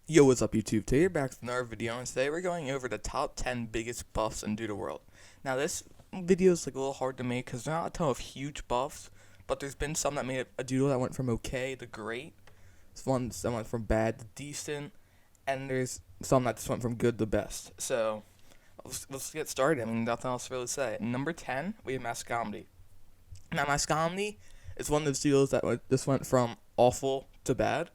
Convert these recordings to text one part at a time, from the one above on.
Yo, what's up YouTube? Today we're back with another video, and today we're going over the top 10 biggest buffs in Doodle World. Now this video is like a little hard to make because there's not a ton of huge buffs, but there's been some that made a doodle that went from okay to great, some that went from bad to decent, and there's some that just went from good to best. So let's get started. I mean, nothing else to really say. Number 10, we have Mascomedy. Now Mascomedy is one of those doodles that just went from awful to bad.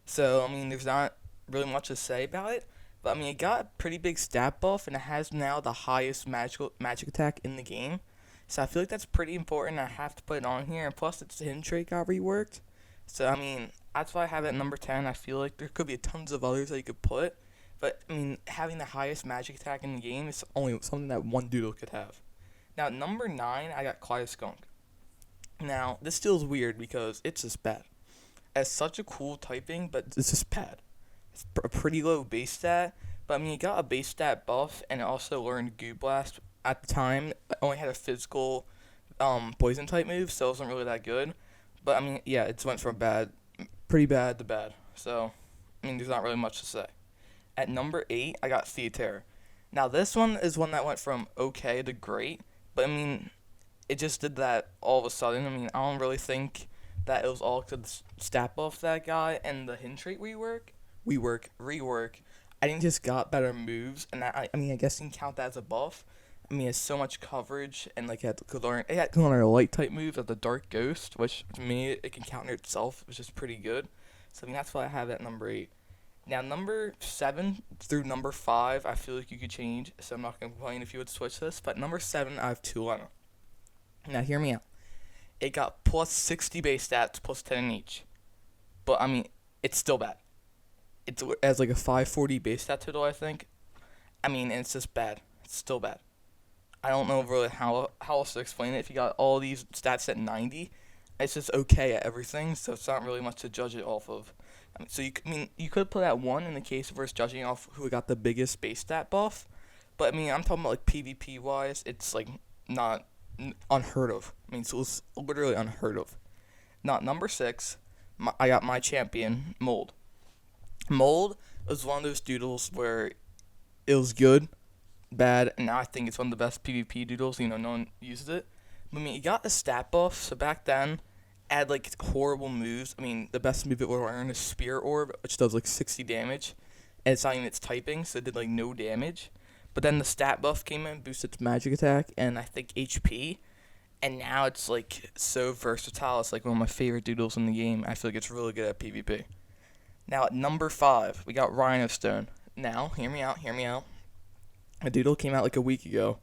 So I mean, there's not really much to say about it. But I mean, it got a pretty big stat buff, and it has now the highest magic attack in the game. So I feel like that's pretty important. I have to put it on here, and plus its hidden trait got reworked. So I mean, that's why I have it at number 10. I feel like there could be tons of others that you could put, but I mean, having the highest magic attack in the game is only something that one doodle could have. Now at number 9, I got Skunk. Now this feels weird because it's just bad. It's such a cool typing, but it's just bad. It's a pretty low base stat, but I mean, it got a base stat buff, and it also learned Goo Blast at the time. It only had a physical poison type move, so it wasn't really that good. But I mean, yeah, it went from pretty bad to bad. So, I mean, there's not really much to say. At number 8, I got Theater. Now, this one is one that went from okay to great, but I mean, it just did that all of a sudden. I mean, I don't really think that it was all to the stat buff that guy and the hidden trait rework. I think just got better moves, and I mean, I guess you can count that as a buff. I mean, it's so much coverage, and like it had to learn a light type move of the Dark Ghost, which to me it can counter itself, which is pretty good. So I mean, that's why I have it at number 8. Now number 7 through number 5, I feel like you could change, so I'm not gonna complain if you would switch this. But number 7, I have Tulana. Now hear me out. It got plus 60 base stats, plus 10 in each, but I mean, it's still bad. It has like a 540 base stat total, I think. I mean, it's just bad. It's still bad. I don't know really how else to explain it. If you got all these stats at 90, it's just okay at everything, so it's not really much to judge it off of. I mean, you could put at 1 in the case of us judging off who got the biggest base stat buff, but I mean, I'm talking about like PvP wise, it's like not unheard of. I mean, so it's literally unheard of. Now, number 6, I got my champion, Mold. Mold was one of those doodles where it was good, bad, and now I think it's one of the best PvP doodles. No one uses it. I mean, it got a stat buff, so back then, it had like horrible moves. I mean, the best move it would earn is Spear Orb, which does like 60 damage, and it's not even its typing, so it did like no damage. But then the stat buff came in, boosted its magic attack, and I think HP, and now it's like so versatile. It's like one of my favorite doodles in the game. I feel like it's really good at PvP. Now at number 5, we got Rhino Stone. Now, hear me out. A doodle came out like a week ago,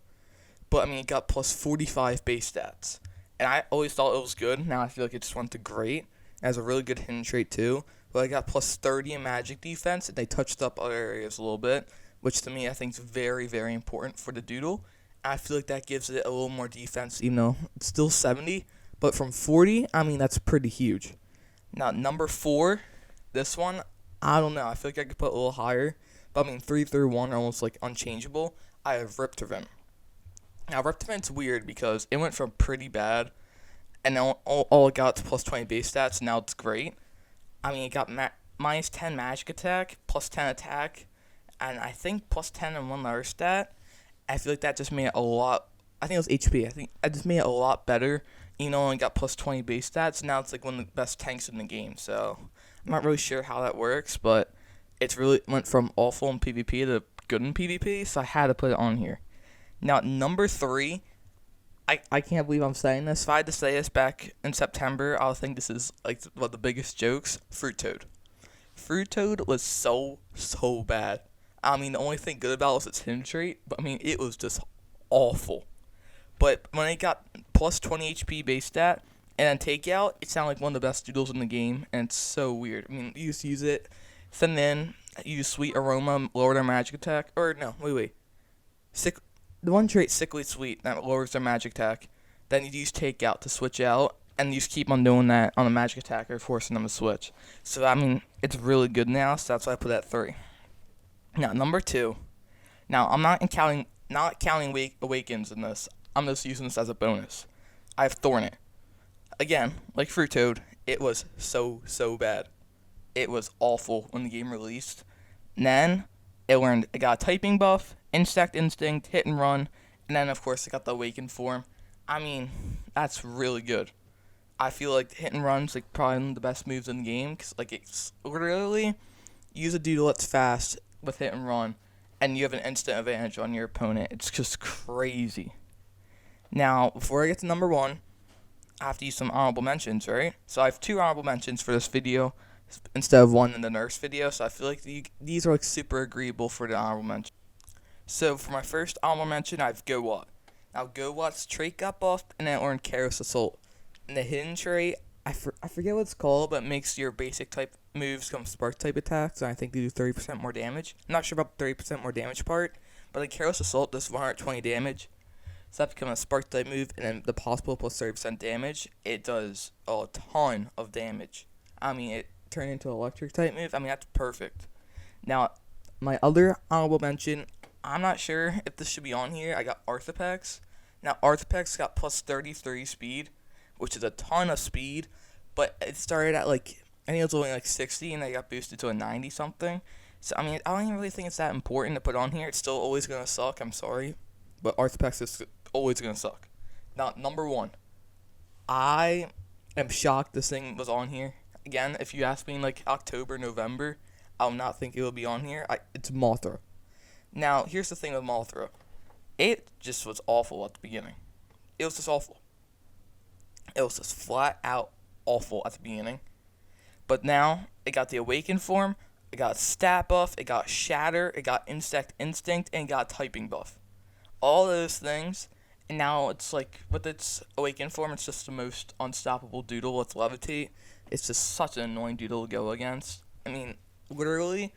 but I mean, it got plus 45 base stats. And I always thought it was good. Now I feel like it just went to great. It has a really good hidden trait too. But I got plus 30 in magic defense, and they touched up other areas a little bit, which to me I think is very, very important for the doodle. I feel like that gives it a little more defense, even though it's still 70. But from 40, I mean, that's pretty huge. Now, number 4, this one, I don't know. I feel like I could put a little higher. But I mean, 3 through 1 are almost like unchangeable. I have Riptorvin. Now, Riptorvin's weird because it went from pretty bad, and then all it got to plus 20 base stats, and now it's great. I mean, it got minus 10 magic attack, plus 10 attack, and I think plus 10 in one other stat. I feel like that just made it a lot. I think it was HP. I think I just made it a lot better. And got plus 20 base stats. Now it's like one of the best tanks in the game. So I'm not really sure how that works, but it's really went from awful in PvP to good in PvP. So I had to put it on here. Now number 3, I can't believe I'm saying this. If I had to say this back in September, I would think this is like one of the biggest jokes. Fruit Toad. Fruit Toad was so bad. I mean, the only thing good about it was its hidden trait, but I mean, it was just awful. But when it got plus 20 HP base stat and then takeout, it sounded like one of the best doodles in the game, and it's so weird. I mean, you just use it, send in, use Sweet Aroma, lower their magic attack, or no, wait. The one trait, Sickly Sweet, that lowers their magic attack. Then you use takeout to switch out, and you just keep on doing that on a magic attacker, forcing them to switch. So, I mean, it's really good now, so that's why I put it at 3. Now, number 2. Now, I'm not counting Awakens in this. I'm just using this as a bonus. I have Thornet. Again, like Fruit Toad, it was so bad. It was awful when the game released. And then it got a typing buff, instinct, hit and run, and then of course it got the awakened form. I mean, that's really good. I feel like hit and run's like probably one of the best moves in the game because like it's literally use a doodle that's fast with hit and run, and you have an instant advantage on your opponent. It's just crazy. Now, before I get to number one, I have to use some honorable mentions, right? So I have two honorable mentions for this video instead of one in the nurse video. So I feel like these are like super agreeable for the honorable mention. So for my first honorable mention, I have Go Watt. Now Go Watt's trait got buffed, and then it earned Careless Assault. And the hidden trait, I forget what it's called, but it makes your basic type moves come spark type attacks, and I think they do 30% more damage. I'm not sure about the 30% more damage part, but like Careless Assault does 120 damage. So that becomes a spark type move, and then the possible plus 30% damage, it does a ton of damage. I mean, it turned into an electric type move. I mean, that's perfect. Now, my other honorable mention, I'm not sure if this should be on here. I got Arthropex. Now, Arthropex got plus 33 speed, which is a ton of speed, but it started at like, I think it was only like 60, and they got boosted to a 90 something. So, I mean, I don't even really think it's that important to put on here. It's still always going to suck. I'm sorry. But Arthropex is always going to suck. Now, number one, I am shocked this thing was on here. Again, if you ask me in like October, November, I'll not think it will be on here. It's Mothra. Now, here's the thing with Mothra. It just was awful at the beginning. It was just awful. It was just flat out awful at the beginning. But now, it got the Awakened form, it got Stat buff, it got Shatter, it got Instinct, and it got Typing buff. All those things, and now it's like, with its Awakened form, it's just the most unstoppable doodle with Levitate. It's just such an annoying doodle to go against. I mean, literally,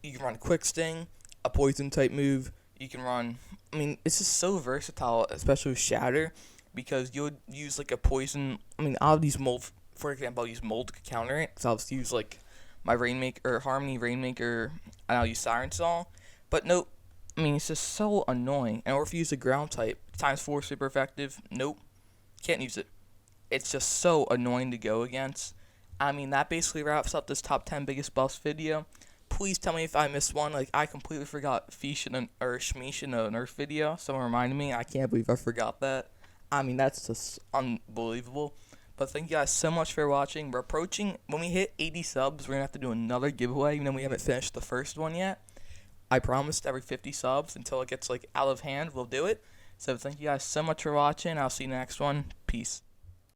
you can run Quick Sting, a poison type move, you can run, I mean, it's just so versatile, especially with Shatter, because you would use like a poison, I mean, I'll use Mold, for example, I'll use Mold to counter it, because I'll just use like my Rainmaker, or Harmony Rainmaker, and I'll use Siren Song, but nope, I mean, it's just so annoying. And or if you use a ground type, times 4 super effective, nope, can't use it. It's just so annoying to go against. I mean, that basically wraps up this top 10 biggest buffs video. Please tell me if I missed one. Like, I completely forgot Fish or Shmish in a Nerf video. Someone reminded me. I can't believe I forgot that. I mean, that's just unbelievable. But thank you guys so much for watching. We're approaching, when we hit 80 subs, we're going to have to do another giveaway, even though we haven't finished the first one yet. I promised every 50 subs until it gets, like, out of hand, we'll do it. So thank you guys so much for watching. I'll see you next one. Peace.